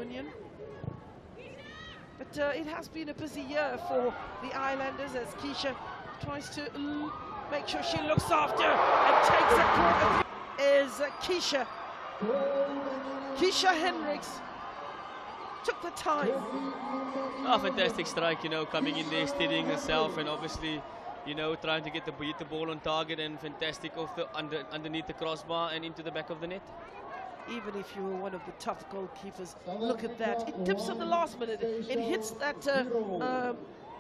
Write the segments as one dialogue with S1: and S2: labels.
S1: Union. But it has been a busy year for the Islanders as Kesha tries to make sure she looks after and takes a corner. Is Kesha Hendricks took the time.
S2: Oh, fantastic strike, you know, coming in there, steadying herself, and obviously, you know, trying to get the ball on target, and fantastic off the underneath the crossbar and into the back of the net.
S1: Even if you were one of the tough goalkeepers, look at that. It dips at the last minute. It hits that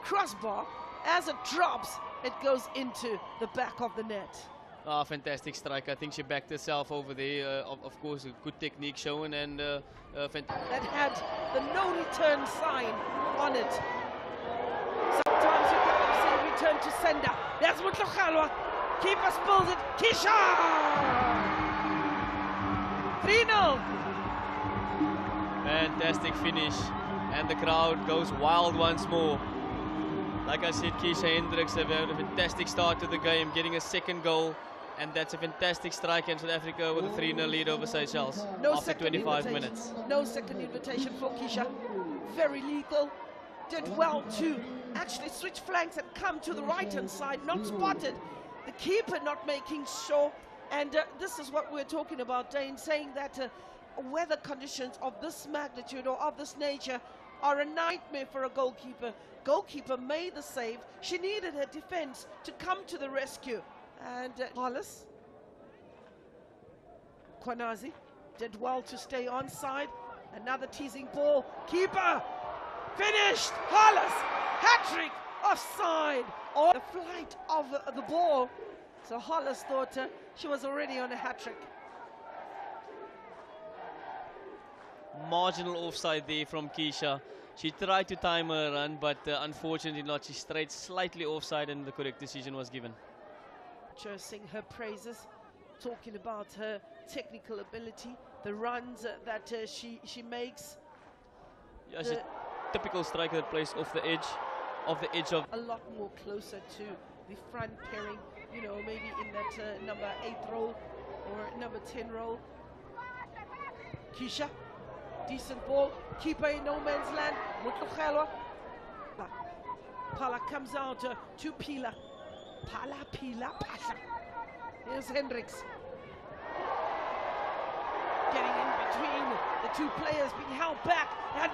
S1: crossbar. As it drops, it goes into the back of the net.
S2: Ah, fantastic strike. I think she backed herself over there. Of course, a good technique shown, and
S1: that had the no return sign on it. Sometimes you can see return to sender. There's Mutluchalwa. Keeper spills it. Kesha! 3-0.
S2: Fantastic finish, and the crowd goes wild once more. Like I said, Kesha Hendricks have had a fantastic start to the game, getting a second goal, and that's a fantastic strike in South Africa with a 3-0 lead over Seychelles after 25 minutes.
S1: No second invitation for Kesha. Very legal. Did well to actually switch flanks and come to the right-hand side, not spotted. The keeper not making sure. And this is what we're talking about, Dane, saying that weather conditions of this magnitude or of this nature are a nightmare for a goalkeeper. Goalkeeper made the save. She needed her defense to come to the rescue. And Hollis, Kwanazi did well to stay onside. Another teasing ball. Keeper finished. Hollis, hat-trick, offside. On the flight of the ball. So Hollis thought she was already on a hat-trick.
S2: Marginal offside there from Kesha. She tried to time her run, but unfortunately not. She strayed slightly offside, and the correct decision was given.
S1: Just sing her praises, talking about her technical ability, the runs that she makes.
S2: Yeah, she's a typical striker that plays off the edge of.
S1: A lot more closer to the front pairing, you know, maybe in that number 8 role or number 10 role. Kesha, decent ball, keeper in no man's land. Mutluchalwa. Pala comes out to Pila. Pila. Here's Hendricks. Getting in between the two players, being held back. And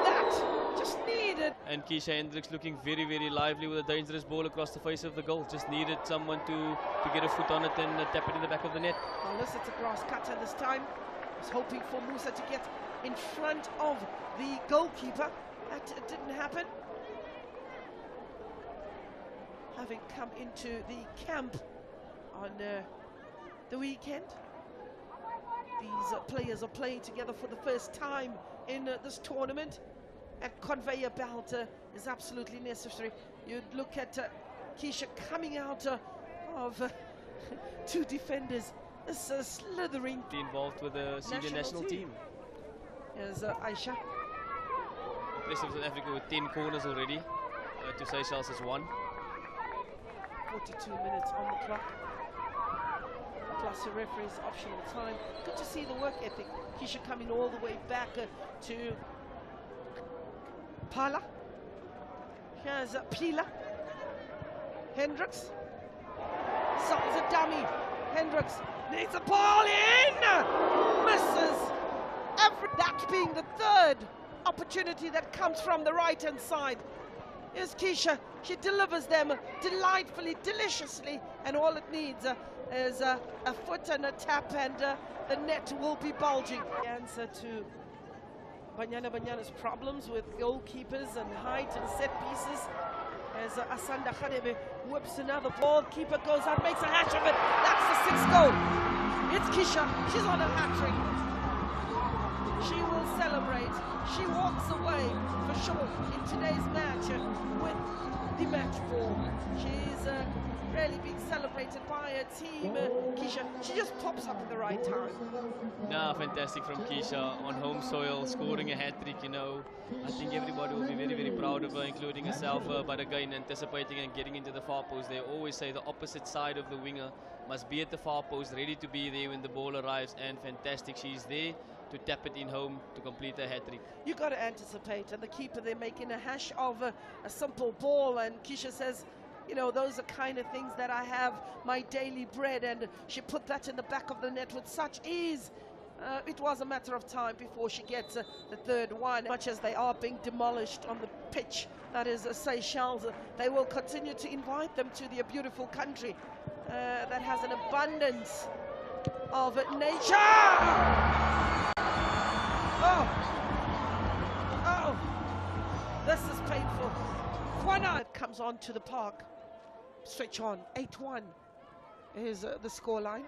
S1: that just needed.
S2: And Kesha Hendricks looking very, very lively with a dangerous ball across the face of the goal. Just needed someone to get a foot on it and tap it in the back of the net.
S1: Unless it's a grass cutter this time. I was hoping for Musa to get in front of the goalkeeper. That didn't happen. Having come into the camp on the weekend, these players are playing together for the first time in this tournament, and conveyor belt is absolutely necessary. You look at Kesha coming out of two defenders, this slithering.
S2: Be involved with the senior national team.
S1: Here's Aisha.
S2: Impressive South Africa with 10 corners already. To Seychelles is 1.
S1: 42 minutes on the clock. Plus the referee's optional time. Good to see the work ethic. Kesha coming all the way back to Pala. Here's Pila. Hendricks. Signs a dummy. Hendricks needs a ball in. Misses. That being the third opportunity that comes from the right-hand side. Is Kesha. She delivers them delightfully, deliciously, and all it needs is a foot and a tap, and the net will be bulging. The answer to Banyana's problems with goalkeepers and height and set pieces, as Asanda Hare whips another ball. Keeper goes out, makes a hash of it. That's the 6th goal. It's Kesha. She's on a hat-trick. She will celebrate. She walks away for sure in today's match with the match ball. She's really being celebrated by her team. Kesha, she just pops up at the right time.
S2: No, fantastic from Kesha on home soil, scoring a hat-trick, you know. I think everybody will be very, very proud of her, including herself, but again, anticipating and getting into the far post. They always say the opposite side of the winger must be at the far post, ready to be there when the ball arrives, and fantastic. She's there to tap it in home to complete a hat-trick.
S1: You got to anticipate, and the keeper, they're making a hash of a simple ball, and Kesha says, you know, those are kind of things that I have my daily bread, and she put that in the back of the net with such ease. It was a matter of time before she gets the third one. Much as they are being demolished on the pitch, that is Seychelles, they will continue to invite them to their beautiful country that has an abundance of nature. Oh, this is painful. Kwana comes on to the park. Switch on, 8-1 is the scoreline.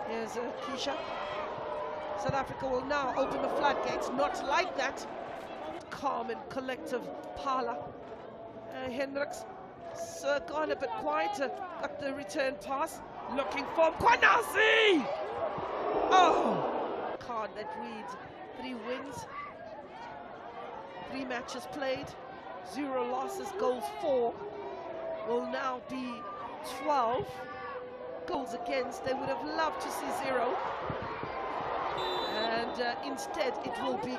S1: Here's Kesha. South Africa will now open the floodgates, not like that. Calm and collective Parla. Hendricks gone a bit quieter, got the return pass, looking for Kwanasi! Oh! Card that reads 3 wins, 3 matches played, 0 losses, goals 4. Will now be 12 goals against. They would have loved to see 0, and instead it will be